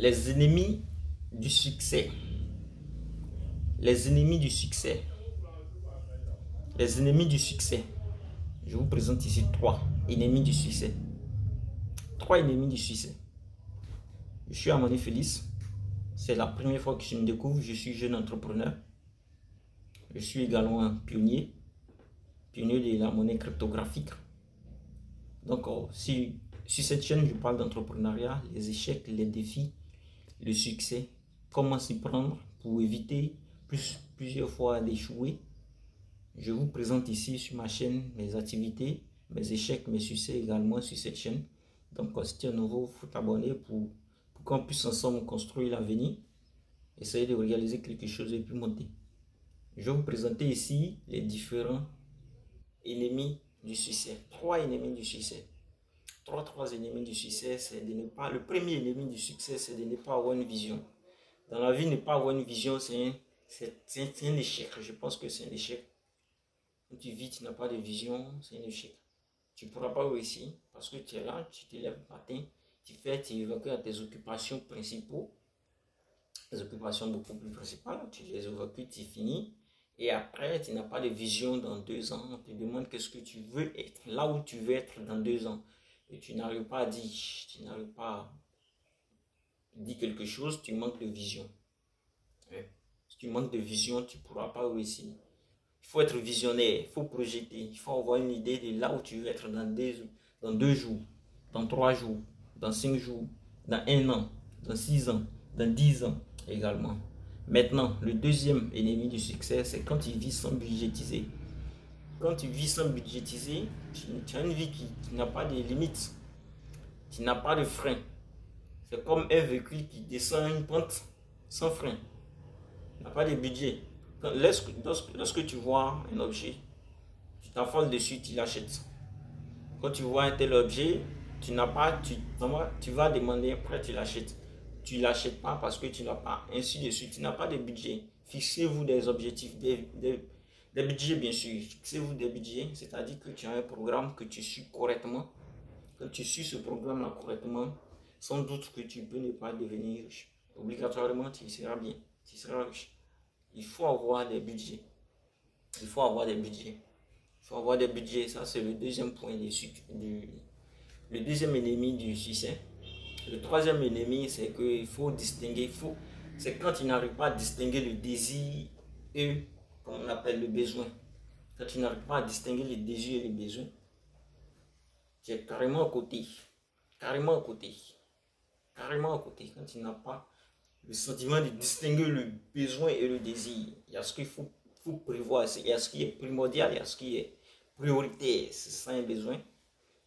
Les ennemis du succès. Les ennemis du succès. Les ennemis du succès. Je vous présente ici 3 ennemis du succès. 3 ennemis du succès. Je suis Amani Félix. C'est la première fois que je me découvre. Je suis jeune entrepreneur. Je suis également un pionnier de la monnaie cryptographique. Donc, sur cette chaîne, je parle d'entrepreneuriat, les échecs, les défis, le succès, comment s'y prendre pour éviter plusieurs fois d'échouer. Je vous présente ici sur ma chaîne mes activités, mes échecs, mes succès également sur cette chaîne. Donc, si tu es nouveau, il faut t'abonner pour qu'on puisse ensemble construire l'avenir, essayer de réaliser quelque chose et puis monter. Je vais vous présenter ici les différents ennemis du succès. 3 ennemis du succès. 3 ennemis du succès, c'est de ne pas... Le premier ennemi du succès, c'est de ne pas avoir une vision. Dans la vie, ne pas avoir une vision, c'est un échec. Je pense que c'est un échec. Quand tu vis, tu n'as pas de vision, c'est un échec. Tu ne pourras pas réussir parce que tu es là, tu te lèves le matin, tu évoques à tes occupations principales, les occupations beaucoup plus principales, tu les évoques, tu finis. Et après, tu n'as pas de vision dans 2 ans. On te demande qu'est-ce que tu veux être, là où tu veux être dans 2 ans. Et tu n'arrives pas à dire, quelque chose, tu manques de vision. Si tu manques de vision, tu ne pourras pas réussir. Il faut être visionnaire, il faut projeter, il faut avoir une idée de là où tu veux être dans 2 jours, dans 3 jours, dans 5 jours, dans 1 an, dans 6 ans, dans 10 ans également. Maintenant, le deuxième ennemi du succès, c'est quand tu vis sans budgétiser. Quand tu vis sans budgétiser, tu as une vie qui n'a pas de limites, qui n'a pas de frein. C'est comme un véhicule qui descend une pente sans frein. Il n'a pas de budget. Lorsque tu vois un objet, tu t'affoles dessus, tu l'achètes. Quand tu vois un tel objet, tu vas demander après, tu l'achètes. Tu ne l'achètes pas parce que tu n'as pas, ainsi de suite. Tu n'as pas de budget. Fixez-vous des objectifs, des budgets bien sûr. Fixez-vous des budgets, c'est-à-dire que tu as un programme que tu suis correctement. Quand tu suis ce programme-là correctement, sans doute que tu peux ne pas devenir riche. Obligatoirement, tu seras bien, tu seras riche. Il faut avoir des budgets. Il faut avoir des budgets. Il faut avoir des budgets. Ça, c'est le deuxième point le deuxième ennemi du succès. Le troisième ennemi, c'est qu'il faut distinguer. C'est quand tu n'arrives pas à distinguer le désir et, comme on appelle, le besoin. Quand tu n'arrives pas à distinguer le désir et le besoin, tu es carrément à côté. Carrément à côté. Carrément à côté. Quand tu n'as pas le sentiment de distinguer le besoin et le désir, il y a ce qu'il faut prévoir. Il y a ce qui est primordial, il y a ce qui est prioritaire, c'est ça un besoin.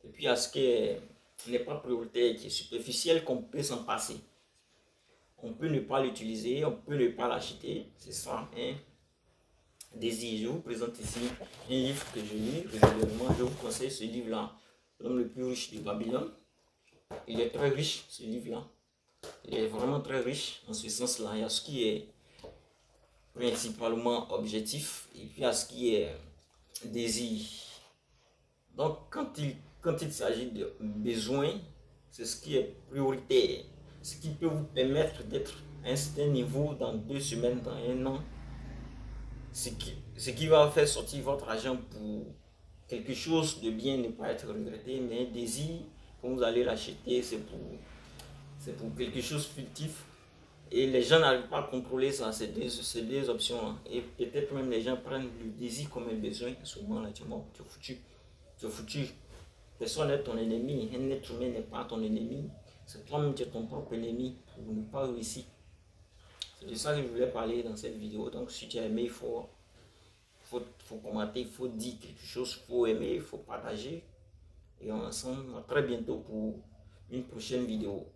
Et puis il y a ce qui n'est pas prioritaire, qui est superficiel, qu'on peut s'en passer. On peut ne pas l'utiliser, on peut ne pas l'acheter. C'est ça, hein? Désir. Je vous présente ici un livre que je lis régulièrement. Je vous conseille ce livre-là, L'homme le plus riche de Babylone. Il est très riche, ce livre-là. Il est vraiment très riche en ce sens-là. Il y a ce qui est principalement objectif et puis il y a ce qui est désir. Donc, quand il s'agit de besoin, c'est ce qui est prioritaire, ce qui peut vous permettre d'être à un certain niveau dans 2 semaines, dans 1 an, ce qui va faire sortir votre argent pour quelque chose de bien, ne pas être regretté, mais un désir, quand vous allez l'acheter, c'est pour quelque chose de fictif. Et les gens n'arrivent pas à contrôler ça, ces deux options-là. Et peut-être même les gens prennent le désir comme un besoin. Souvent, là, tu es foutu. Tu es foutu. Personne n'est ton ennemi. Un être humain n'est pas ton ennemi. C'est toi-même qui es ton propre ennemi pour ne pas réussir. C'est de ça que je voulais parler dans cette vidéo. Donc, si tu as aimé, il faut commenter, il faut dire quelque chose, il faut aimer, il faut partager. Et ensemble, à très bientôt pour une prochaine vidéo.